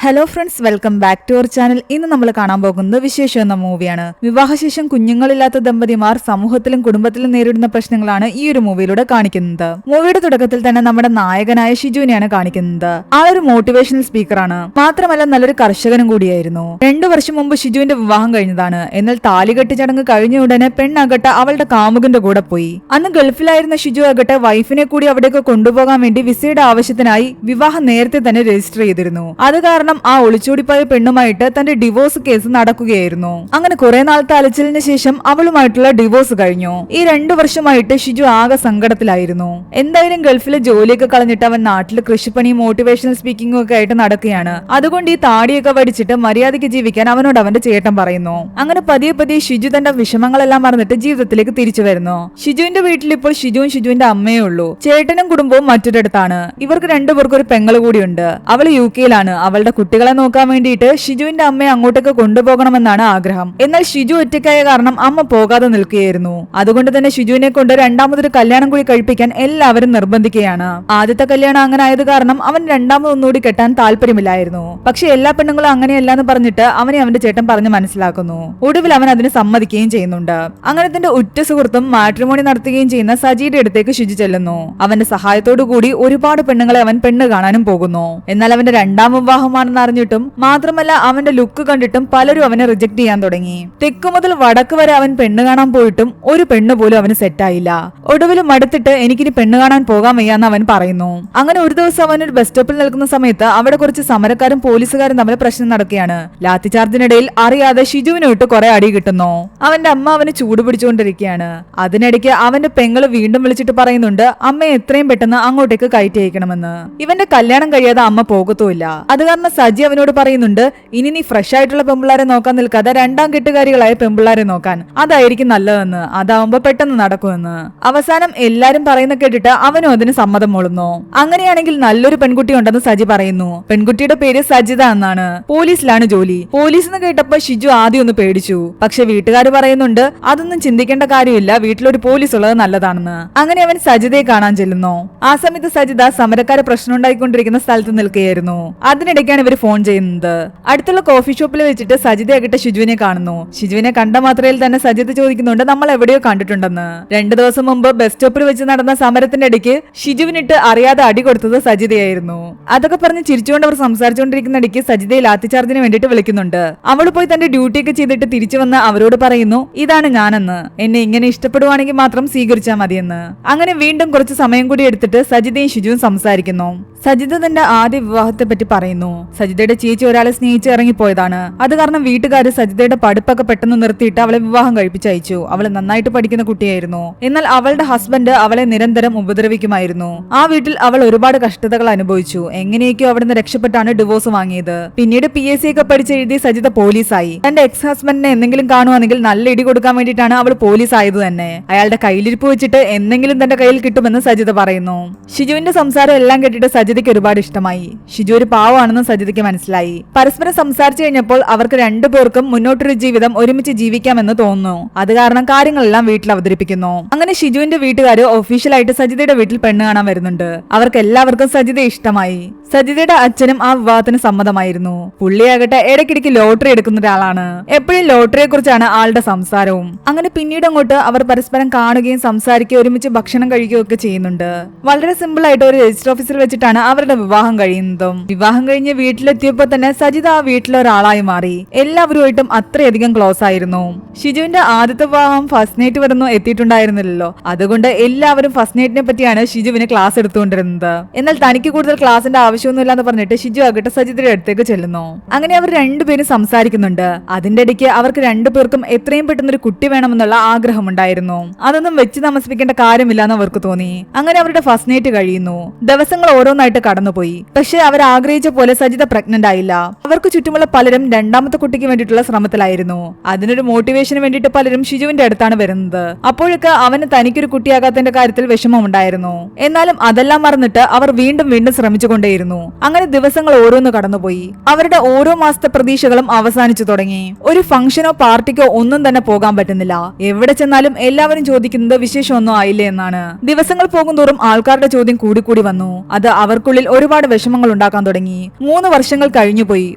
Hello friends, welcome back to our channel. ഇന്ന് നമ്മൾ കാണാൻ പോകുന്നത് വിശേഷം എന്ന മൂവിയാണ്. വിവാഹശേഷം കുഞ്ഞുങ്ങളില്ലാത്ത ദമ്പതിമാർ സമൂഹത്തിലും കുടുംബത്തിലും നേരിടുന്ന പ്രശ്നങ്ങളാണ് ഈ ഒരു മൂവിയിലൂടെ കാണിക്കുന്നത്. മൂവിയുടെ തുടക്കത്തിൽ തന്നെ നമ്മുടെ നായകനായ ഷിജുവിനെയാണ് കാണിക്കുന്നത്. ആളൊരു മോട്ടിവേഷണൽ സ്പീക്കറാണ്, മാത്രമല്ല നല്ലൊരു കർഷകനും കൂടിയായിരുന്നു. 2 വർഷം മുമ്പ് ഷിജുവിന്റെ വിവാഹം കഴിഞ്ഞതാണ്. എന്നാൽ താലികെട്ട് ചടങ്ങ് കഴിഞ്ഞ ഉടനെ പെണ്ണാകട്ടെ അവളുടെ കാമുകന്റെ കൂടെ പോയി. അന്ന് ഗൾഫിലായിരുന്ന ഷിജു ആകട്ടെ വൈഫിനെ കൂടി അവിടേക്ക് കൊണ്ടുപോകാൻ വേണ്ടി വിസയുടെ ആവശ്യത്തിനായി വിവാഹം നേരത്തെ തന്നെ രജിസ്റ്റർ ചെയ്തിരുന്നു. അത് കാരണം ആ ഒളിച്ചോടിപ്പോയ പെണ്ണുമായിട്ട് തന്റെ ഡിവോഴ്സ് കേസ് നടക്കുകയായിരുന്നു. അങ്ങനെ കുറെ നാളത്തെ അലച്ചിലിന് ശേഷം അവളുമായിട്ടുള്ള ഡിവോഴ്സ് കഴിഞ്ഞു. ഈ 2 വർഷമായിട്ട് ഷിജു ആകെ സങ്കടത്തിലായിരുന്നു. എന്തായാലും ഗൾഫിലെ ജോലിയൊക്കെ കളഞ്ഞിട്ട് അവൻ നാട്ടിൽ കൃഷിപ്പണിയും മോട്ടിവേഷണൽ സ്പീക്കിംഗും ഒക്കെ ആയിട്ട് നടക്കുകയാണ്. അതുകൊണ്ട് ഈ താടിയൊക്കെ വടിച്ചിട്ട് മര്യാദയ്ക്ക് ജീവിക്കാൻ അവനോട് അവന്റെ ചേട്ടൻ പറയുന്നു. അങ്ങനെ പതിയെ പതിയെ ഷിജു തന്റെ വിഷമങ്ങളെല്ലാം മറന്നിട്ട് ജീവിതത്തിലേക്ക് തിരിച്ചു വരുന്നു. ഷിജുവിന്റെ വീട്ടിൽ ഇപ്പോൾ ഷിജുവും ഷിജുവിന്റെ അമ്മയേ ഉള്ളൂ. ചേട്ടനും കുടുംബവും മറ്റൊരിടത്താണ്. ഇവർക്ക് 2 പേർക്കും ഒരു പെങ്ങള് കൂടിയുണ്ട്. അവള് UK-യിലാണ്. അവളുടെ കുട്ടികളെ നോക്കാൻ വേണ്ടിയിട്ട് ഷിജുവിന്റെ അമ്മയെ അങ്ങോട്ടേക്ക് കൊണ്ടുപോകണമെന്നാണ് ആഗ്രഹം. എന്നാൽ ഷിജു ഒറ്റയ്ക്കായ കാരണം അമ്മ പോകാതെ നിൽക്കുകയായിരുന്നു. അതുകൊണ്ട് തന്നെ ഷിജുവിനെ കൊണ്ട് രണ്ടാമതൊരു കല്യാണം കൂടി കഴിപ്പിക്കാൻ എല്ലാവരും നിർബന്ധിക്കുകയാണ്. ആദ്യത്തെ കല്യാണം അങ്ങനെ ആയത് കാരണം അവൻ രണ്ടാമതൊന്നുകൂടി കെട്ടാൻ താല്പര്യമില്ലായിരുന്നു. പക്ഷെ എല്ലാ പെണ്ണുങ്ങളും അങ്ങനെയല്ല എന്ന് പറഞ്ഞിട്ട് അവനെ അവന്റെ ചേട്ടൻ പറഞ്ഞ് മനസ്സിലാക്കുന്നു. ഒടുവിൽ അവൻ അതിന് സമ്മതിക്കുകയും ചെയ്യുന്നുണ്ട്. അങ്ങനെ തന്റെ ഉറ്റ സുഹൃത്തും മാട്രിമോണി നടത്തുകയും ചെയ്യുന്ന സജിയുടെ അടുത്തേക്ക് ഷിജു ചെല്ലുന്നു. അവന്റെ സഹായത്തോടു കൂടി ഒരുപാട് പെണ്ണുങ്ങളെ അവൻ പെണ്ണ് കാണാനും പോകുന്നു. എന്നാൽ അവന്റെ രണ്ടാം വിവാഹമാണെന്ന് അറിഞ്ഞിട്ടും മാത്രമല്ല അവന്റെ ലുക്ക് കണ്ടിട്ടും പലരും അവനെ റിജക്ട് ചെയ്യാൻ തുടങ്ങി. തെക്ക് മുതൽ വടക്ക് വരെ അവൻ പെണ്ണ് കാണാൻ പോയിട്ടും ഒരു പെണ്ണ് പോലും അവന് സെറ്റായില്ല. ഒടുവിൽ മടുത്തിട്ട് എനിക്കിനി പെണ്ണ് കാണാൻ പോകാൻ വയ്യാന്ന് അവൻ പറയുന്നു. അങ്ങനെ ഒരു ദിവസം അവൻ ഒരു ബസ് സ്റ്റോപ്പിൽ നിൽക്കുന്ന സമയത്ത് അവിടെ കുറച്ച് സമരക്കാരും പോലീസുകാരും തമ്മിൽ പ്രശ്നം നടക്കുകയാണ്. ലാത്തി ചാർജിനിടയിൽ അറിയാതെ ഷിജുവിന് വിട്ട് കുറെ അടി കിട്ടുന്നു. അവന്റെ അമ്മ അവന് ചൂട് പിടിച്ചുകൊണ്ടിരിക്കുകയാണ്. അതിനിടയ്ക്ക് അവന്റെ പെങ്ങള് വീണ്ടും വിളിച്ചിട്ട് പറയുന്നുണ്ട് അമ്മയെ എത്രയും പെട്ടെന്ന് അങ്ങോട്ടേക്ക് കയറ്റി അയക്കണമെന്ന്. ഇവന്റെ കല്യാണം കഴിയാതെ അമ്മ പോകത്തുമില്ല. അത് കാരണം സജി അവനോട് പറയുന്നുണ്ട് ഇനി നീ ഫ്രഷ് ആയിട്ടുള്ള പെമ്പിള്ളാരെ നോക്കാൻ നിൽക്കാതെ രണ്ടാം കെട്ടുകാരികളായ പെമ്പിള്ളാരെ നോക്കാൻ, അതായിരിക്കും നല്ലതെന്ന്, അതാവുമ്പോ പെട്ടെന്ന് നടക്കുമെന്ന്. അവസാനം എല്ലാരും പറയുന്ന കേട്ടിട്ട് അവനും അതിന് സമ്മതം മൂളുന്നു. അങ്ങനെയാണെങ്കിൽ നല്ലൊരു പെൺകുട്ടി ഉണ്ടെന്ന് സജി പറയുന്നു. പെൺകുട്ടിയുടെ പേര് സജിത എന്നാണ്. പോലീസിലാണ് ജോലി. പോലീസ് എന്ന് കേട്ടപ്പോ ഷിജു ആദ്യം ഒന്ന് പേടിച്ചു. പക്ഷെ വീട്ടുകാർ പറയുന്നുണ്ട് അതൊന്നും ചിന്തിക്കേണ്ട കാര്യമില്ല, വീട്ടിലൊരു പോലീസ് ഉള്ളത് നല്ലതാണെന്ന്. അങ്ങനെ അവൻ സജിതയെ കാണാൻ ചെല്ലുന്നു. ആ സമയത്ത് സജിത സമരക്കാരെ പ്രശ്നം ഉണ്ടായിക്കൊണ്ടിരിക്കുന്ന സ്ഥലത്ത് നിൽക്കുകയായിരുന്നു. അതിനിടയ്ക്കാണ് ഇവർ ഫോൺ ചെയ്യുന്നത്. അടുത്തുള്ള കോഫി ഷോപ്പിൽ വെച്ചിട്ട് സജിതയാകട്ടെ ഷിജുവിനെ കാണുന്നു. ഷിജുവിനെ കണ്ട മാത്രയിൽ തന്നെ സജിത ചോദിക്കുന്നുണ്ട് നമ്മൾ എവിടെയോ കണ്ടിട്ടുണ്ടെന്ന്. 2 ദിവസം മുമ്പ് ബസ് സ്റ്റോപ്പിൽ വെച്ച് നടന്ന സമരത്തിന്റെ ഇടയ്ക്ക് ഷിജുവിനിട്ട് അറിയാതെ അടി കൊടുത്തത് സജിതയായിരുന്നു. അതൊക്കെ പറഞ്ഞ് ചിരിച്ചുകൊണ്ട് അവർ സംസാരിച്ചുകൊണ്ടിരിക്കുന്ന ഇടയ്ക്ക് സജിതയെ ലാത്തി ചാർജിന് വേണ്ടിയിട്ട് വിളിക്കുന്നുണ്ട്. അവൾ പോയി തന്റെ ഡ്യൂട്ടിയൊക്കെ ചെയ്തിട്ട് തിരിച്ചു വന്ന് അവരോട് പറയുന്നു ഇതാണ് ഞാനെന്ന്, എന്നെ ഇങ്ങനെ ഇഷ്ടപ്പെടുവാണെങ്കിൽ മാത്രം സ്വീകരിച്ചാൽ മതിയെന്ന്. അങ്ങനെ വീണ്ടും കുറച്ച് സമയം കൂടി എടുത്തിട്ട് സജിതയും ഷിജുവും സംസാരിക്കുന്നു. സജിത തന്റെ ആദ്യ വിവാഹത്തെ പറ്റി പറയുന്നു. സജിതയുടെ ചേച്ചി ഒരാളെ സ്നേഹിച്ച് ഇറങ്ങിപ്പോയതാണ്. അത് കാരണം വീട്ടുകാര് സജിതയുടെ പഠിപ്പൊക്കെ പെട്ടെന്ന് നിർത്തിയിട്ട് അവളെ വിവാഹം കഴിപ്പിച്ചയച്ചു. അവള് നന്നായിട്ട് പഠിക്കുന്ന കുട്ടിയായിരുന്നു. എന്നാൽ അവളുടെ ഹസ്ബൻഡ് അവളെ നിരന്തരം ഉപദ്രവിക്കുമായിരുന്നു. ആ വീട്ടിൽ അവൾ ഒരുപാട് കഷ്ടതകൾ അനുഭവിച്ചു. എങ്ങനെയൊക്കെയോ അവിടുന്ന് രക്ഷപ്പെട്ടാണ് ഡിവോഴ്സ് വാങ്ങിയത്. പിന്നീട് PSC ഒക്കെ പഠിച്ചെഴുതി സജിത പോലീസായി. തന്റെ എക്സ് ഹസ്ബൻഡിനെ എന്തെങ്കിലും കാണുവാണെങ്കിൽ നല്ല ഇടി കൊടുക്കാൻ വേണ്ടിയിട്ടാണ് അവൾ പോലീസ് ആയത് തന്നെ. അയാളുടെ കയ്യിലിരിപ്പ് വെച്ചിട്ട് എന്തെങ്കിലും തന്റെ കയ്യിൽ കിട്ടുമെന്ന് സജിത പറയുന്നു. ഷിജുവിന്റെ സംസാരം എല്ലാം കേട്ടിട്ട് സജിതയ്ക്ക് ഒരുപാട് ഇഷ്ടമായി. ഷിജു ഒരു പാവമാണെന്ന് സജിതയ്ക്ക് മനസ്സിലായി. പരസ്പരം സംസാരിച്ചു കഴിഞ്ഞപ്പോൾ അവർക്ക് 2 പേർക്കും മുന്നോട്ടൊരു ജീവിതം ഒരുമിച്ച് ജീവിക്കാമെന്ന് തോന്നുന്നു. അത് കാരണം കാര്യങ്ങളെല്ലാം വീട്ടിൽ അവതരിപ്പിക്കുന്നു. അങ്ങനെ ഷിജുവിന്റെ വീട്ടുകാര് ഒഫീഷ്യലായിട്ട് സജിതയുടെ വീട്ടിൽ പെണ്ണ് കാണാൻ വരുന്നുണ്ട്. അവർക്ക് എല്ലാവർക്കും സജിതയെ ഇഷ്ടമായി. സജിതയുടെ അച്ഛനും ആ വിവാഹത്തിന് സമ്മതമായിരുന്നു. പുള്ളിയാകട്ടെ ഇടയ്ക്കിടയ്ക്ക് ലോട്ടറി എടുക്കുന്ന ഒരാളാണ്. എപ്പോഴും ലോട്ടറിയെ കുറിച്ചാണ് ആളുടെ സംസാരവും. അങ്ങനെ പിന്നീട് അങ്ങോട്ട് അവർ പരസ്പരം കാണുകയും സംസാരിക്കുകയും ഒരുമിച്ച് ഭക്ഷണം കഴിക്കുകയും ഒക്കെ ചെയ്യുന്നുണ്ട്. വളരെ സിമ്പിൾ ആയിട്ട് ഒരു രജിസ്റ്റർ ഓഫീസിൽ വെച്ചിട്ടാണ് അവരുടെ വിവാഹം കഴിയുന്നതും. വിവാഹം കഴിഞ്ഞ് വീട്ടിലെത്തിയപ്പോ തന്നെ സജിത ആ വീട്ടിലെ ഒരാളായി മാറി. എല്ലാവരുമായിട്ടും അത്രയധികം ക്ലോസ് ആയിരുന്നു. ഷിജുവിന്റെ ആദ്യത്തെ വിവാഹം ഫസ്റ്റ് നൈറ്റ് വരുന്നു എത്തിയിട്ടുണ്ടായിരുന്നില്ലല്ലോ. അതുകൊണ്ട് എല്ലാവരും ഫസ്റ്റ് നൈറ്റിനെ പറ്റിയാണ് ഷിജുവിന് ക്ലാസ് എടുത്തുകൊണ്ടിരുന്നത്. എന്നാൽ തനിക്ക് കൂടുതൽ ക്ലാസിന്റെ ആവശ്യമൊന്നുമില്ലാന്ന് പറഞ്ഞിട്ട് ഷിജു ആകട്ടെ സജിതയുടെ അടുത്തേക്ക് ചെല്ലുന്നു. അങ്ങനെ അവർ 2 പേരും സംസാരിക്കുന്നുണ്ട്. അതിന്റെ ഇടയ്ക്ക് അവർക്ക് 2 പേർക്കും എത്രയും പെട്ടെന്ന് ഒരു കുട്ടി വേണമെന്നുള്ള ആഗ്രഹമുണ്ടായിരുന്നു. അതൊന്നും വെച്ച് താമസിപ്പിക്കേണ്ട കാര്യമില്ലാന്ന് അവർക്ക് തോന്നി. അങ്ങനെ അവരുടെ ഫസ്റ്റ് നൈറ്റ് കഴിയുന്നു. ദിവസങ്ങൾ ഓരോന്നായിട്ട് കടന്നുപോയി. പക്ഷെ അവർ ആഗ്രഹിച്ച പോലെ സജിത പ്രഗ്നന്റ് ആയില്ല. അവർക്ക് ചുറ്റുമുള്ള പലരും രണ്ടാമത്തെ കുട്ടിക്ക് വേണ്ടിയിട്ടുള്ള ശ്രമത്തിലായിരുന്നു. അതിനൊരു മോട്ടിവേഷന് വേണ്ടിയിട്ട് പലരും ഷിജുവിന്റെ അടുത്താണ് വരുന്നത്. അപ്പോഴൊക്കെ അവന് തനിക്കൊരു കുട്ടിയാകാത്തതിന്റെ കാര്യത്തിൽ വിഷമമുണ്ടായിരുന്നു. എന്നാലും അതെല്ലാം മറന്നിട്ട് അവർ വീണ്ടും വീണ്ടും ശ്രമിച്ചുകൊണ്ടേയിരുന്നു. അങ്ങനെ ദിവസങ്ങൾ ഓരോന്ന് കടന്നുപോയി. അവരുടെ ഓരോ മാസത്തെ പ്രതീക്ഷകളും അവസാനിച്ചു തുടങ്ങി. ഒരു ഫംഗ്ഷനോ പാർട്ടിക്കോ ഒന്നും തന്നെ പോകാൻ പറ്റുന്നില്ല. എവിടെ ചെന്നാലും എല്ലാവരും ചോദിക്കുന്നത് വിശേഷമൊന്നും ആയില്ലേ എന്നാണ്. ദിവസങ്ങൾ പോകുന്തോറും ആൾക്കാരുടെ ചോദ്യം കൂടിക്കൂടി വന്നു. അത് അവർ അവർക്കുള്ളിൽ ഒരുപാട് വിഷമങ്ങൾ ഉണ്ടാക്കാൻ തുടങ്ങി. 3 വർഷങ്ങൾ കഴിഞ്ഞുപോയി.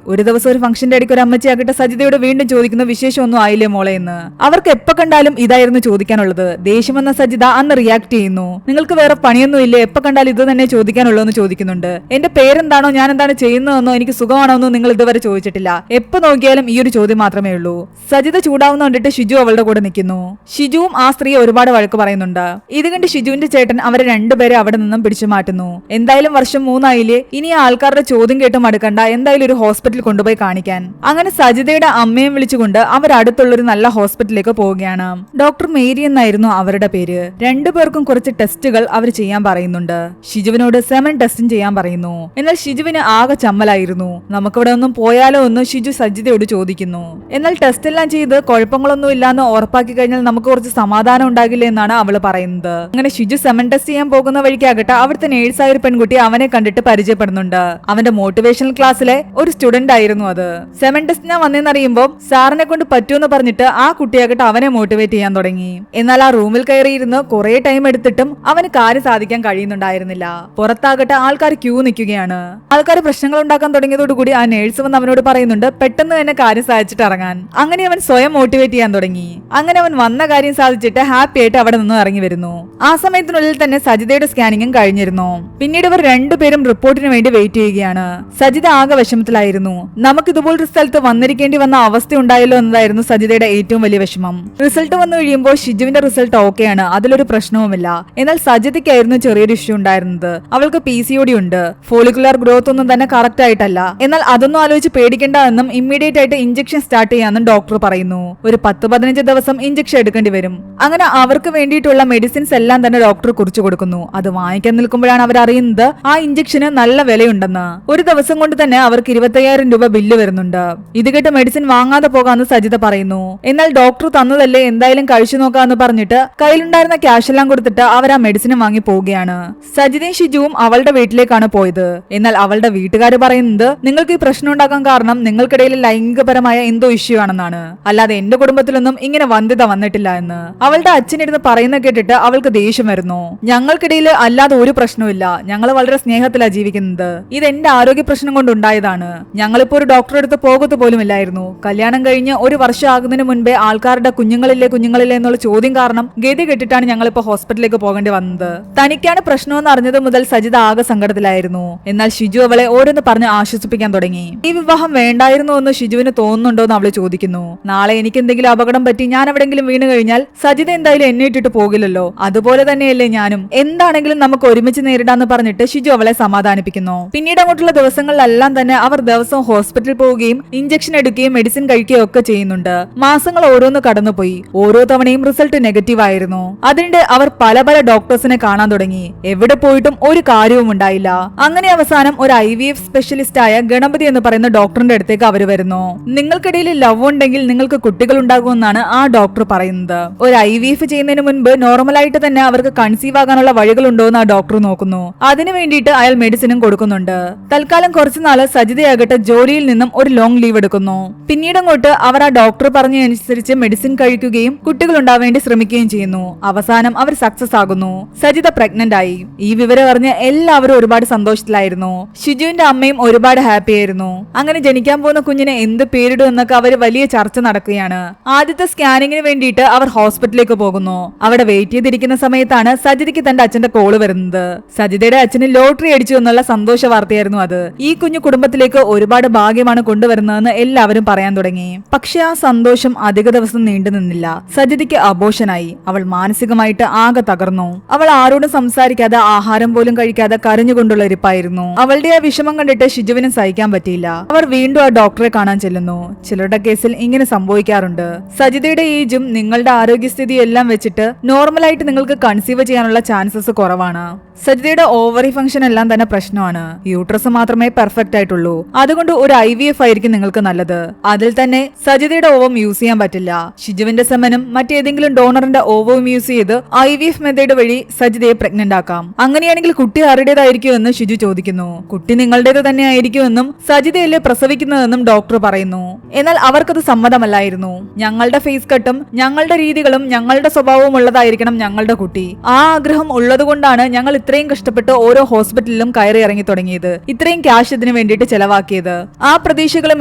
ഒരു ദിവസം ഒരു ഫംഗ്ഷന്റെ ഇടയ്ക്ക് ഒരു അമ്മച്ചിയാകട്ടെ സജിതയോട് വീണ്ടും ചോദിക്കുന്ന വിശേഷമൊന്നും ആയില്ലേ മോളെ എന്ന്. അവർക്ക് എപ്പോ കണ്ടാലും ഇതായിരുന്നു ചോദിക്കാനുള്ളത്. ദേഷ്യം വന്ന സജിത അന്ന് റിയാക്ട് ചെയ്യുന്നു. നിങ്ങൾക്ക് വേറെ പണിയൊന്നും ഇല്ലേ, എപ്പോ കണ്ടാലും ഇത് തന്നെ ചോദിക്കാനുള്ളൂ എന്ന് ചോദിക്കുന്നുണ്ട്. എന്റെ പേരെന്താണോ, ഞാൻ എന്താണ് ചെയ്യുന്നതെന്നോ, എനിക്ക് സുഖമാണോ എന്നോ നിങ്ങൾ ഇതുവരെ ചോദിച്ചിട്ടില്ല. എപ്പോ നോക്കിയാലും ഈ ഒരു ചോദ്യം മാത്രമേ ഉള്ളൂ. സജിത ചൂടാവുന്ന കണ്ടിട്ട് ഷിജു അവളുടെ കൂടെ നിൽക്കുന്നു. ഷിജുവും ആ സ്ത്രീയെ ഒരുപാട് വഴക്ക് പറയുന്നുണ്ട്. ഇത് കണ്ട് ഷിജുവിന്റെ ചേട്ടൻ അവരെ രണ്ടുപേരെ അവിടെ നിന്നും പിടിച്ചു മാറ്റുന്നു. എന്തായാലും വർഷം 3 ആയില്ലേ, ഇനി ആൾക്കാരുടെ ചോദ്യം കേട്ട് മടുക്കണ്ട, എന്തായാലും ഒരു ഹോസ്പിറ്റലിൽ കൊണ്ടുപോയി കാണിക്കാൻ. അങ്ങനെ സജിതയുടെ അമ്മയും വിളിച്ചുകൊണ്ട് അവർ അടുത്തുള്ള ഒരു നല്ല ഹോസ്പിറ്റലിലേക്ക് പോവുകയാണ്. ഡോക്ടർ മേരി എന്നായിരുന്നു അവരുടെ പേര്. രണ്ടുപേർക്കും കുറച്ച് ടെസ്റ്റുകൾ അവർ ചെയ്യാൻ പറയുന്നുണ്ട്. ഷിജുവിനോട് സെമൻ ടെസ്റ്റും ചെയ്യാൻ പറയുന്നു. എന്നാൽ ഷിജുവിന് ആകെ ചമ്മലായിരുന്നു. നമുക്കിവിടെ ഒന്നും പോയാലോ എന്ന് ഷിജു സജിതയോട് ചോദിക്കുന്നു. എന്നാൽ ടെസ്റ്റ് എല്ലാം ചെയ്ത് കുഴപ്പങ്ങളൊന്നും ഇല്ലാന്ന് ഉറപ്പാക്കി കഴിഞ്ഞാൽ നമുക്ക് കുറച്ച് സമാധാനം ഉണ്ടാകില്ല എന്നാണ് അവള് പറയുന്നത്. അങ്ങനെ ഷിജു സെമൻ ടെസ്റ്റ് ചെയ്യാൻ പോകുന്ന വഴിക്കാകട്ടെ അവിടുത്തെ നേഴ്സായ ഒരു പെൺകുട്ടി അവനെ കണ്ടിട്ട് പരിചയപ്പെടുന്നുണ്ട്. അവന്റെ മോട്ടിവേഷണൽ ക്ലാസ്സിലെ ഒരു സ്റ്റുഡന്റ് ആയിരുന്നു അത്. സെമൻ ടെസ്റ്റ് ഞാൻ വന്നേന്നറിയുമ്പോൾ സാറിനെ കൊണ്ട് പറ്റൂന്ന് പറഞ്ഞിട്ട് ആ കുട്ടിയാകട്ടെ അവനെ മോട്ടിവേറ്റ് ചെയ്യാൻ തുടങ്ങി. എന്നാൽ ആ റൂമിൽ കയറിയിരുന്ന് കുറെ ടൈം എടുത്തിട്ടും അവന് കാര്യം സാധിക്കാൻ കഴിയുന്നുണ്ടായിരുന്നില്ല. പുറത്താകട്ടെ ആൾക്കാർ ക്യൂ നിൽക്കുകയാണ്. ആൾക്കാർ പ്രശ്നങ്ങൾ ഉണ്ടാക്കാൻ തുടങ്ങിയതോടുകൂടി ആ നേഴ്സ് വന്ന് അവനോട് പറയുന്നുണ്ട് പെട്ടെന്ന് തന്നെ കാര്യം സാധിച്ചിട്ട് ഇറങ്ങാൻ. അങ്ങനെ അവൻ സ്വയം മോട്ടിവേറ്റ് ചെയ്യാൻ തുടങ്ങി. അങ്ങനെ അവൻ വന്ന കാര്യം സാധിച്ചിട്ട് ഹാപ്പി ആയിട്ട് അവിടെ നിന്ന് ഇറങ്ങി വരുന്നു. ആ സമയത്തിനുള്ളിൽ തന്നെ സജിതയുടെ സ്കാനിങ്ങും കഴിഞ്ഞിരുന്നു. പിന്നീട് ഇവർ രണ്ടുപേരും റിപ്പോർട്ടിന് വേണ്ടി വെയിറ്റ് ചെയ്യുകയാണ്. സജിത ആകെ വിഷമത്തിലായിരുന്നു. നമുക്ക് ഇതുപോലൊരു സ്ഥലത്ത് വന്നിരിക്കേണ്ടി വന്ന അവസ്ഥ ഉണ്ടായല്ലോ എന്നതായിരുന്നു സജിതയുടെ ഏറ്റവും വലിയ വിഷമം. റിസൾട്ട് വന്നു കഴിയുമ്പോൾ ഷിജുവിന്റെ റിസൾട്ട് ഓക്കെയാണ്, അതിലൊരു പ്രശ്നവുമില്ല. എന്നാൽ സജിതയ്ക്കായിരുന്നു ചെറിയൊരു ഇഷ്യൂ ഉണ്ടായിരുന്നത്. അവൾക്ക് PCOD ഉണ്ട്. ഫോളിക്കുലർ ഗ്രോത്ത് ഒന്നും തന്നെ കറക്റ്റ് ആയിട്ടല്ല. എന്നാൽ അതൊന്നും ആലോചിച്ച് പേടിക്കേണ്ട എന്നും ഇമ്മീഡിയറ്റ് ആയിട്ട് ഇഞ്ചക്ഷൻ സ്റ്റാർട്ട് ചെയ്യാമെന്നും ഡോക്ടർ പറയുന്നു. ഒരു 10-15 ദിവസം ഇഞ്ചക്ഷൻ എടുക്കേണ്ടി വരും. അങ്ങനെ അവർക്ക് വേണ്ടിയിട്ടുള്ള മെഡിസിൻസ് എല്ലാം തന്നെ ഡോക്ടർ കുറിച്ചു കൊടുക്കുന്നു. അത് വാങ്ങിക്കാൻ നിൽക്കുമ്പോഴാണ് അവർ അറിയുന്നത് ആ ഇഞ്ചക്ഷന് നല്ല വിലയുണ്ടെന്ന്. ഒരു ദിവസം കൊണ്ട് തന്നെ അവർക്ക് 25,000 രൂപ ബില്ല് വരുന്നുണ്ട്. ഇത് കേട്ട് മെഡിസിൻ വാങ്ങാതെ പോകാമെന്ന് സജിത പറയുന്നു. എന്നാൽ ഡോക്ടർ തന്നതല്ലേ, എന്തായാലും കഴിച്ചു നോക്കാന്ന് പറഞ്ഞിട്ട് കയ്യിലുണ്ടായിരുന്ന ക്യാഷ് എല്ലാം കൊടുത്തിട്ട് അവർ ആ മെഡിസിൻ വാങ്ങി പോവുകയാണ്. സജിതയും ഷിജുവും അവളുടെ വീട്ടിലേക്കാണ് പോയത്. എന്നാൽ അവളുടെ വീട്ടുകാർ പറയുന്നത് നിങ്ങൾക്ക് ഈ പ്രശ്നം ഉണ്ടാക്കാൻ കാരണം നിങ്ങൾക്കിടയിൽ ലൈംഗികപരമായ എന്തോ ഇഷ്യൂ ആണെന്നാണ്, അല്ലാതെ എന്റെ കുടുംബത്തിലൊന്നും ഇങ്ങനെ വന്ധ്യത വന്നിട്ടില്ല എന്ന്. അവളുടെ അച്ഛനിരുന്ന് പറയുന്ന കേട്ടിട്ട് അവൾക്ക് ദേഷ്യം വരുന്നു. ഞങ്ങൾക്കിടയിൽ അല്ലാതെ ഒരു പ്രശ്നവുമില്ല, ഞങ്ങൾ വളരെ സ്നേഹത്തിലാണ് ജീവിക്കുന്നത്. ഇത് എന്റെ ആരോഗ്യ പ്രശ്നം കൊണ്ടുണ്ടായതാണ്. ഞങ്ങളിപ്പോ ഒരു ഡോക്ടറെ അടുത്ത് പോകത്ത് പോലുമില്ലായിരുന്നു. കല്യാണം കഴിഞ്ഞ് 1 വർഷം ആകുന്നതിന് മുൻപേ ആൾക്കാരുടെ കുഞ്ഞുങ്ങളില്ലേ എന്നുള്ള ചോദ്യം കാരണം ഗതി കെട്ടിട്ടാണ് ഞങ്ങളിപ്പോ ഹോസ്പിറ്റലിലേക്ക് പോകേണ്ടി വന്നത്. തനിക്കാണ് പ്രശ്നമെന്ന് അറിഞ്ഞത് മുതൽ സജിത ആകെ സങ്കടത്തിലായിരുന്നു. എന്നാൽ ഷിജു അവളെ ഓരോന്ന് പറഞ്ഞ് ആശ്വസിപ്പിക്കാൻ തുടങ്ങി. ഈ വിവാഹം വേണ്ടായിരുന്നു എന്ന് ഷിജുവിന് തോന്നുന്നുണ്ടോ എന്ന് അവള് ചോദിക്കുന്നു. നാളെ എനിക്ക് എന്തെങ്കിലും അപകടം പറ്റി ഞാൻ എവിടെങ്കിലും വീണ് കഴിഞ്ഞാൽ സജിത എന്തായാലും എന്നെ ഇട്ടിട്ട് പോകില്ലല്ലോ, അതുപോലെ തന്നെയല്ലേ ഞാനും. എന്താണെങ്കിലും നമുക്ക് ഒരുമിച്ച് നേരിടാന്ന് പറഞ്ഞിട്ട് ഷിജു അവളെ സമാധാനിപ്പിക്കുന്നു. പിന്നീട് അങ്ങോട്ടുള്ള ദിവസങ്ങളിലെല്ലാം തന്നെ അവർ ദിവസവും ഹോസ്പിറ്റലിൽ പോവുകയും ഇഞ്ചക്ഷൻ എടുക്കുകയും മെഡിസിൻ കഴിക്കുകയും ഒക്കെ ചെയ്യുന്നുണ്ട്. മാസങ്ങൾ ഓരോന്ന് കടന്നുപോയി. ഓരോ തവണയും റിസൾട്ട് നെഗറ്റീവ് ആയിരുന്നു. അതിനിടെ അവർ പല ഡോക്ടേഴ്സിനെ കാണാൻ തുടങ്ങി. എവിടെ പോയിട്ടും ഒരു കാര്യവും ഉണ്ടായില്ല. അങ്ങനെ അവസാനം ഒരു IVF സ്പെഷ്യലിസ്റ്റ് ആയ ഗണപതി എന്ന് പറയുന്ന ഡോക്ടറിന്റെ അടുത്തേക്ക് അവർ വരുന്നു. നിങ്ങൾക്കിടയിൽ ലവ് ഉണ്ടെങ്കിൽ നിങ്ങൾക്ക് കുട്ടികൾ ഉണ്ടാകുമെന്നാണ് ആ ഡോക്ടർ പറയുന്നത്. ഒരു IVF ചെയ്യുന്നതിന് മുൻപ് നോർമലായിട്ട് തന്നെ അവർക്ക് കൺസീവ് ആകാനുള്ള വഴികളുണ്ടോ എന്ന് ആ ഡോക്ടർ നോക്കുന്നു. അതിനു വേണ്ടിയിട്ട് അയാൾ മെഡിസിനും കൊടുക്കുന്നുണ്ട്. തൽക്കാലം കുറച്ചുനാള് സജിതയാകട്ടെ ജോലിയിൽ നിന്നും ഒരു ലോങ് ലീവ് എടുക്കുന്നു. പിന്നീട് അങ്ങോട്ട് അവർ ആ ഡോക്ടർ പറഞ്ഞതനുസരിച്ച് മെഡിസിൻ കഴിക്കുകയും കുട്ടികൾ ഉണ്ടാവേണ്ടി ശ്രമിക്കുകയും ചെയ്യുന്നു. അവസാനം അവർ സക്സസ് ആകുന്നു. സജിത പ്രഗ്നന്റ് ആയി. ഈ വിവരം അറിഞ്ഞ് എല്ലാവരും ഒരുപാട് സന്തോഷത്തിലായിരുന്നു. ഷിജുവിന്റെ അമ്മയും ഒരുപാട് ഹാപ്പി ആയിരുന്നു. അങ്ങനെ ജനിക്കാൻ പോകുന്ന കുഞ്ഞിനെ എന്ത് പേരിടും എന്നൊക്കെ അവർ വലിയ ചർച്ച നടക്കുകയാണ്. ആദ്യത്തെ സ്കാനിങ്ങിന് വേണ്ടിയിട്ട് അവർ ഹോസ്പിറ്റലിലേക്ക് പോകുന്നു. അവിടെ വെയിറ്റ് ചെയ്തിരിക്കുന്ന സമയത്താണ് സജിതയ്ക്ക് തന്റെ അച്ഛന്റെ കോള് വരുന്നത്. സജിതയുടെ അച്ഛന് ലോട്ടറി അടിച്ചു എന്നുള്ള സന്തോഷ വാർത്തയായിരുന്നു അത്. ഈ കുഞ്ഞു കുടുംബത്തിലേക്ക് ഒരുപാട് ഭാഗ്യമാണ് കൊണ്ടുവരുന്നതെന്ന് എല്ലാവരും പറയാൻ തുടങ്ങി. പക്ഷെ ആ സന്തോഷം അധിക ദിവസം നീണ്ടു നിന്നില്ല. സജിതയ്ക്ക് അബോഷനായി. അവൾ മാനസികമായിട്ട് ആകെ തകർന്നു. അവൾ ആരോടും സംസാരിക്കാതെ ആഹാരം പോലും കഴിക്കാതെ കരഞ്ഞുകൊണ്ടുള്ള ഇരിപ്പായിരുന്നു. അവളുടെ ആ വിഷമം കണ്ടിട്ട് ഷിജുവിനും സഹിക്കാൻ പറ്റിയില്ല. അവർ വീണ്ടും ആ ഡോക്ടറെ കാണാൻ ചെല്ലുന്നു. ചിലരുടെ കേസിൽ ഇങ്ങനെ സംഭവിക്കാറുണ്ട്. സജിതയുടെ ഏജും നിങ്ങളുടെ ആരോഗ്യസ്ഥിതിയും എല്ലാം വെച്ചിട്ട് നോർമലായിട്ട് നിങ്ങൾക്ക് കൺസീവ് ചെയ്യാനുള്ള ചാൻസസ് കുറവാണ്. സജിതയുടെ ഓവറി ഫംഗ്ഷൻ എല്ലാം തന്നെ പ്രശ്നമാണ്. യൂട്രസ് മാത്രമേ പെർഫെക്റ്റ് ആയിട്ടുള്ളൂ. അതുകൊണ്ട് ഒരു IVF ആയിരിക്കും നിങ്ങൾക്ക് നല്ലത്. അതിൽ തന്നെ സജിതയുടെ ഓവം യൂസ് ചെയ്യാൻ പറ്റില്ല. ഷിജുവിന്റെ സെമനും മറ്റേതെങ്കിലും ഡോണറിന്റെ ഓവവും യൂസ് ചെയ്ത് IVF മെത്തേഡ് വഴി സജിതയെ പ്രഗ്നന്റ് ആക്കാം. അങ്ങനെയാണെങ്കിൽ കുട്ടി ആരുടേതായിരിക്കും എന്ന് ഷിജു ചോദിക്കുന്നു. കുട്ടി നിങ്ങളുടേത് തന്നെ ആയിരിക്കുമെന്നും സജിതയല്ലേ പ്രസവിക്കുന്നതെന്നും ഡോക്ടർ പറയുന്നു. എന്നാൽ അവർക്കത് സമ്മതമല്ലായിരുന്നു. ഞങ്ങളുടെ ഫേസ് കട്ടും ഞങ്ങളുടെ രീതികളും ഞങ്ങളുടെ സ്വഭാവവും ഉള്ളതായിരിക്കണം ഞങ്ങളുടെ കുട്ടി. ആ ആഗ്രഹം ഉള്ളതുകൊണ്ടാണ് ഞങ്ങൾ ഇത്രയും കഷ്ടപ്പെട്ട് ഓരോ ഹോസ്പിറ്റൽ ഹോസ്പിറ്റലിലും കയറി ഇറങ്ങി തുടങ്ങിയത്, ഇത്രയും ക്യാഷ് ഇതിനു വേണ്ടിയിട്ട് ചെലവാക്കിയത്. ആ പ്രതീക്ഷകളും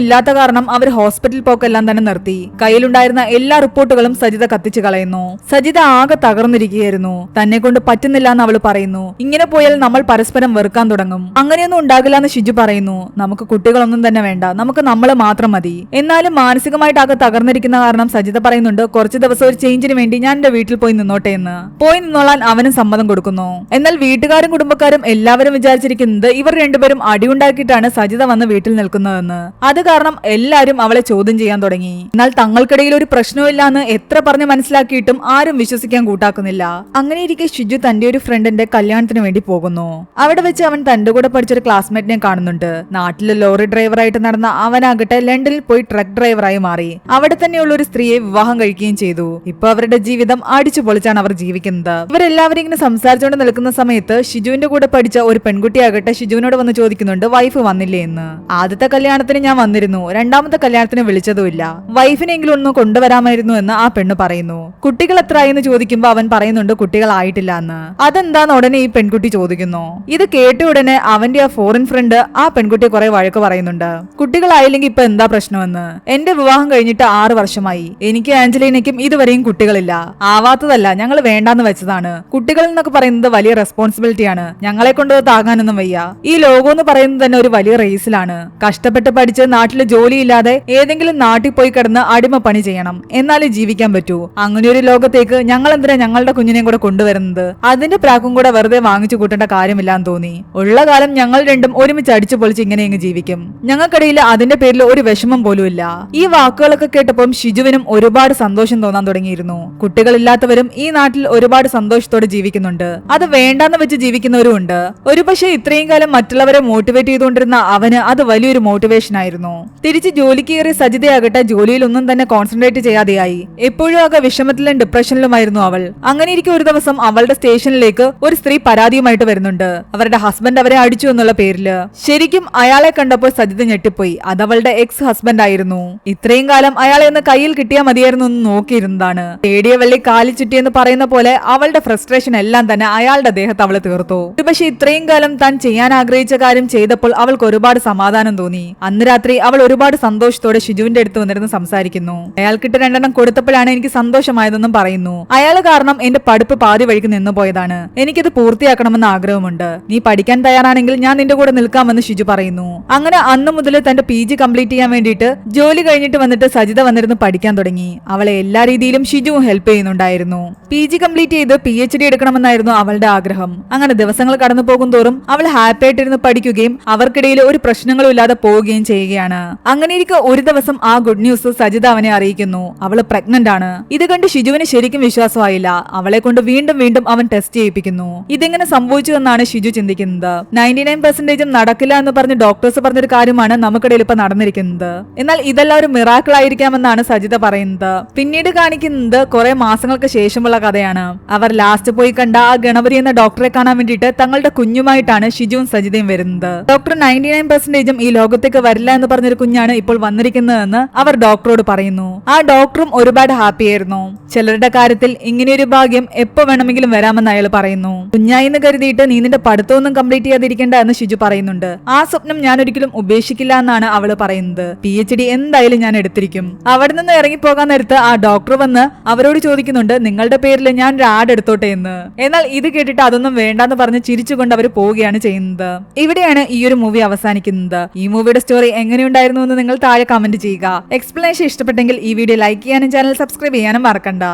ഇല്ലാത്ത കാരണം അവർ ഹോസ്പിറ്റൽ പോക്കെല്ലാം തന്നെ നിർത്തി. കയ്യിലുണ്ടായിരുന്ന എല്ലാ റിപ്പോർട്ടുകളും സജിത കത്തിച്ചു കളയുന്നു. സജിത ആകെ തകർന്നിരിക്കുകയായിരുന്നു. തന്നെ കൊണ്ട് പറ്റുന്നില്ല എന്ന് അവൾ പറയുന്നു. ഇങ്ങനെ പോയാൽ നമ്മൾ പരസ്പരം വെറുക്കാൻ തുടങ്ങും. അങ്ങനെയൊന്നും ഉണ്ടാകില്ല എന്ന് ഷിജു പറയുന്നു. നമുക്ക് കുട്ടികളൊന്നും തന്നെ വേണ്ട, നമുക്ക് നമ്മളെ മാത്രം മതി. എന്നാലും മാനസികമായിട്ട് ആകെ തകർന്നിരിക്കുന്ന കാരണം സജിത പറയുന്നുണ്ട്, കുറച്ച് ദിവസം ഒരു ചേഞ്ചിന് വേണ്ടി ഞാൻ എന്റെ വീട്ടിൽ പോയി നിന്നോട്ടെ എന്ന്. പോയി നിന്നോളാൻ അവനും സമ്മതം കൊടുക്കുന്നു. എന്നാൽ വീട്ടുകാരും കുടുംബക്കാരും എല്ലാവരും വിചാരിച്ചിരിക്കുന്നത് ഇവർ രണ്ടുപേരും അടിയുണ്ടാക്കിയിട്ടാണ് സജിത വന്ന് വീട്ടിൽ നിൽക്കുന്നതെന്ന്. അത് കാരണം എല്ലാരും അവളെ ചോദ്യം ചെയ്യാൻ തുടങ്ങി. എന്നാൽ തങ്ങൾക്കിടയിൽ ഒരു പ്രശ്നമില്ലാന്ന് എത്ര പറഞ്ഞ് മനസ്സിലാക്കിയിട്ടും ആരും വിശ്വസിക്കാൻ കൂട്ടാക്കുന്നില്ല. അങ്ങനെയിരിക്കെ ഷിജു തന്റെ ഒരു ഫ്രണ്ടിന്റെ കല്യാണത്തിന് വേണ്ടി പോകുന്നു. അവിടെ വെച്ച് അവൻ തന്റെ കൂടെ പഠിച്ചൊരു ക്ലാസ്മേറ്റിനെ കാണുന്നുണ്ട്. നാട്ടിലെ ലോറി ഡ്രൈവറായിട്ട് നടന്ന അവനാകട്ടെ ലണ്ടനിൽ പോയി ട്രക്ക് ഡ്രൈവറായി മാറി. അവിടെ തന്നെയുള്ള ഒരു സ്ത്രീയെ വിവാഹം കഴിക്കുകയും ചെയ്തു. ഇപ്പൊ അവരുടെ ജീവിതം അടിച്ചു പൊളിച്ചാണ് അവർ ജീവിക്കുന്നത്. ഇവരെല്ലാവരും ഇങ്ങനെ സംസാരിച്ചുകൊണ്ട് നിൽക്കുന്ന സമയത്ത് ഷിജുവിന്റെ കൂടെ പഠിച്ച ഒരു പെൺകുട്ടിയാകട്ടെ ഷിജുവിനോട് വന്ന് ചോദിക്കുന്നുണ്ട്, വൈഫ് വന്നില്ലേ എന്ന്. ആദ്യത്തെ കല്യാണത്തിന് ഞാൻ വന്നിരുന്നു, രണ്ടാമത്തെ കല്യാണത്തിന് വിളിച്ചതുമില്ല, വൈഫിനെങ്കിലും ഒന്ന് കൊണ്ടുവരാമായിരുന്നു എന്ന് ആ പെണ്ണ് പറയുന്നു. കുട്ടികൾ എത്രയായി എന്ന് ചോദിക്കുമ്പോ അവൻ പറയുന്നുണ്ട് കുട്ടികളായിട്ടില്ല എന്ന്. അതെന്താന്ന് ഉടനെ ഈ പെൺകുട്ടി ചോദിക്കുന്നു. ഇത് കേട്ട ഉടനെ അവന്റെ ആ ഫോറിൻ ഫ്രണ്ട് ആ പെൺകുട്ടിയെ കുറെ വഴക്ക് പറയുന്നുണ്ട്. കുട്ടികളായില്ലെങ്കിൽ ഇപ്പൊ എന്താ പ്രശ്നമെന്ന്. എന്റെ വിവാഹം കഴിഞ്ഞിട്ട് 6 വർഷമായി. എനിക്ക് ആഞ്ചലീനയ്ക്കും ഇതുവരെയും കുട്ടികളില്ല. ആവാത്തതല്ല, ഞങ്ങൾ വേണ്ടാന്ന് വെച്ചതാണ്. കുട്ടികൾ എന്നൊക്കെ പറയുന്നത് വലിയ റെസ്പോൺസിബിലിറ്റിയാണ്. ഞങ്ങളെ കൊണ്ട് താങ്ങാനൊന്നും വയ്യ. ഈ ലോകം എന്ന് പറയുന്നത് തന്നെ ഒരു വലിയ റേസിലാണ്. കഷ്ടപ്പെട്ട് പഠിച്ച് നാട്ടില് ജോലിയില്ലാതെ ഏതെങ്കിലും നാട്ടിൽ പോയി കിടന്ന് അടിമ പണി ചെയ്യണം, എന്നാലേ ജീവിക്കാൻ പറ്റൂ. അങ്ങനെ ഒരു ലോകത്തേക്ക് ഞങ്ങൾ എന്തിനാ ഞങ്ങളുടെ കുഞ്ഞിനെയും കൂടെ കൊണ്ടുവരുന്നത്? അതിന്റെ പ്രാക്കും കൂടെ വെറുതെ വാങ്ങിച്ചു കൂട്ടേണ്ട കാര്യമില്ലാന്ന് തോന്നി. ഉള്ള കാലം ഞങ്ങൾ രണ്ടും ഒരുമിച്ച് അടിച്ചു പൊളിച്ച് ഇങ്ങനെ ജീവിക്കും. ഞങ്ങൾക്കിടയിൽ അതിന്റെ പേരിൽ ഒരു വിഷമം പോലും ഇല്ല. ഈ വാക്കുകളൊക്കെ കേട്ടപ്പം ഷിജുവിനും ഒരുപാട് സന്തോഷം തോന്നാൻ തുടങ്ങിയിരുന്നു. കുട്ടികളില്ലാത്തവരും ഈ നാട്ടിൽ ഒരുപാട് സന്തോഷത്തോടെ ജീവിക്കുന്നുണ്ട്. അത് വേണ്ടാന്ന് വെച്ച് ജീവിക്കുന്നവരും ഉണ്ട്. ഒരുപക്ഷെ ഇത്രയും കാലം മറ്റുള്ളവരെ മോട്ടിവേറ്റ് ചെയ്തുകൊണ്ടിരുന്ന അവന് അത് വലിയൊരു മോട്ടിവേഷൻ ആയിരുന്നു. തിരിച്ച് ജോലിക്ക് കയറിയ സജിതയാകട്ടെ ജോലിയിൽ ഒന്നും തന്നെ കോൺസെൻട്രേറ്റ് ചെയ്യാതെയായി. എപ്പോഴും ആകെ വിഷമത്തിലും ഡിപ്രഷനിലുമായിരുന്നു അവൾ. അങ്ങനെയിരിക്കും ഒരു ദിവസം അവളുടെ സ്റ്റേഷനിലേക്ക് ഒരു സ്ത്രീ പരാതിയുമായിട്ട് വരുന്നുണ്ട്. അവരുടെ ഹസ്ബൻഡ് അവരെ അടിച്ചു എന്നുള്ള പേരില്. ശരിക്കും അയാളെ കണ്ടപ്പോൾ സജിത ഞെട്ടിപ്പോയി. അത് അവളുടെ എക്സ് ഹസ്ബൻഡ് ആയിരുന്നു. ഇത്രയും കാലം അയാളെ ഒന്ന് കയ്യിൽ കിട്ടിയാൽ മതിയായിരുന്നു എന്ന് നോക്കിയിരുന്നതാണ്. തേടിയ വെള്ളി കാലി ചുറ്റി എന്ന് പറയുന്ന പോലെ അവളുടെ ഫ്രസ്ട്രേഷൻ എല്ലാം തന്നെ അയാളുടെ ദേഹത്ത് അവള് തീർത്തു. പക്ഷെ ഇത്രയും കാലം താൻ ചെയ്യാൻ ആഗ്രഹിച്ച കാര്യം ചെയ്തപ്പോൾ അവൾക്ക് ഒരുപാട് സമാധാനം തോന്നി. അന്ന് രാത്രി അവൾ ഒരുപാട് സന്തോഷത്തോടെ ഷിജുവിന്റെ അടുത്ത് വന്നിരുന്ന് സംസാരിക്കുന്നു. അയാൾക്കിട്ട് 2 എണ്ണം കൊടുത്തപ്പോഴാണ് എനിക്ക് സന്തോഷമായതെന്നും പറയുന്നു. അയാൾ കാരണം എന്റെ പഠിപ്പ് പാതി വഴിക്ക് നിന്നു പോയതാണ്. എനിക്കിത് പൂർത്തിയാക്കണമെന്ന് ആഗ്രഹമുണ്ട്. നീ പഠിക്കാൻ തയ്യാറാണെങ്കിൽ ഞാൻ നിന്റെ കൂടെ നിൽക്കാമെന്ന് ഷിജു പറയുന്നു. അങ്ങനെ അന്ന് മുതൽ തന്റെ PG കംപ്ലീറ്റ് ചെയ്യാൻ വേണ്ടിയിട്ട് ജോലി കഴിഞ്ഞിട്ട് വന്നിട്ട് സജിത വന്നിരുന്ന് പഠിക്കാൻ തുടങ്ങി. അവളെ എല്ലാ രീതിയിലും ഷിജുവും ഹെൽപ്പ് ചെയ്യുന്നുണ്ടായിരുന്നു. PG കംപ്ലീറ്റ് ചെയ്ത് PhD എടുക്കണമെന്നായിരുന്നു അവളുടെ ആഗ്രഹം. അങ്ങനെ ദിവസങ്ങൾ കടന്നു പോകും തോറും അവൾ ഹാപ്പി ആയിട്ടിരുന്ന് പഠിക്കുകയും അവർക്കിടയിൽ ഒരു പ്രശ്നങ്ങളും ഇല്ലാതെ പോവുകയും ചെയ്യുകയാണ്. അങ്ങനെയിരിക്കെ ഒരു ദിവസം ആ ഗുഡ് ന്യൂസ് സജിത അവനെ അറിയിക്കുന്നു. അവള് പ്രഗ്നന്റ് ആണ്. ഇത് കണ്ട് ഷിജുവിന് ശരിക്കും വിശ്വാസമായില്ല. അവളെ കൊണ്ട് വീണ്ടും വീണ്ടും അവൻ ടെസ്റ്റ് ചെയ്യിപ്പിക്കുന്നു. ഇതെങ്ങനെ സംഭവിച്ചു എന്നാണ് ഷിജു ചിന്തിക്കുന്നത്. 99% നടക്കില്ല എന്ന് പറഞ്ഞ് ഡോക്ടേഴ്സ് പറഞ്ഞൊരു കാര്യമാണ് നമുക്കിടയിൽ ഇപ്പൊ നടന്നിരിക്കുന്നത്. എന്നാൽ ഇതെല്ലാം ഒരു മിറാക്കിൾ ആയിരിക്കാമെന്നാണ് സജിത പറയുന്നത്. പിന്നീട് കാണിക്കുന്നത് കുറെ മാസങ്ങൾക്ക് ശേഷമുള്ള കഥയാണ്. അവർ ലാസ്റ്റ് പോയി കണ്ട ആ ഗണപതി എന്ന ഡോക്ടറെ കാണാൻ വേണ്ടിയിട്ട് തങ്ങളുടെ കുഞ്ഞുമായിട്ടാണ് ഷിജുവും സജിതയും വരുന്നത്. ഡോക്ടർ 99% ഈ ലോകത്തേക്ക് വരില്ല എന്ന് പറഞ്ഞൊരു കുഞ്ഞാണ് ഇപ്പോൾ വന്നിരിക്കുന്നതെന്ന് അവർ ഡോക്ടറോട് പറയുന്നു. ആ ഡോക്ടറും ഒരുപാട് ഹാപ്പി ആയിരുന്നു. ചിലരുടെ കാര്യത്തിൽ ഇങ്ങനെയൊരു ഭാഗ്യം എപ്പോ വേണമെങ്കിലും വരാമെന്ന് അയാൾ പറയുന്നു. കുഞ്ഞായിന്ന് കരുതിയിട്ട് നീ നിന്റെ പഠിത്തമൊന്നും കംപ്ലീറ്റ് ചെയ്യാതിരിക്കേണ്ട എന്ന് ഷിജു പറയുന്നുണ്ട്. ആ സ്വപ്നം ഞാൻ ഒരിക്കലും ഉപേക്ഷിക്കില്ല എന്നാണ് അവള് പറയുന്നത്. PhD എന്തായാലും ഞാൻ എടുത്തിരിക്കും. അവിടെ നിന്ന് ഇറങ്ങിപ്പോകാൻ നേരത്ത് ആ ഡോക്ടർ വന്ന് അവരോട് ചോദിക്കുന്നുണ്ട്, നിങ്ങളുടെ പേരിൽ ഞാൻ ഒരു ആഡ് എടുത്തോട്ടെ എന്ന്. എന്നാൽ ഇത് കേട്ടിട്ട് അതൊന്നും വേണ്ടാന്ന് പറഞ്ഞ് ചിരിച്ചുകൊണ്ട് അവർ പോവുകയാണ് ചെയ്യുന്നത്. ഇവിടെയാണ് ഈ ഒരു മൂവി അവസാനിക്കുന്നത്. ഈ മൂവിയുടെ സ്റ്റോറി എങ്ങനെയുണ്ടായിരുന്നു എന്ന് നിങ്ങൾ താഴെ കമന്റ് ചെയ്യുക. എക്സ്പ്ലനേഷൻ ഇഷ്ടപ്പെട്ടെങ്കിൽ ഈ വീഡിയോ ലൈക്ക് ചെയ്യാനും ചാനൽ സബ്സ്ക്രൈബ് ചെയ്യാനും മറക്കണ്ട.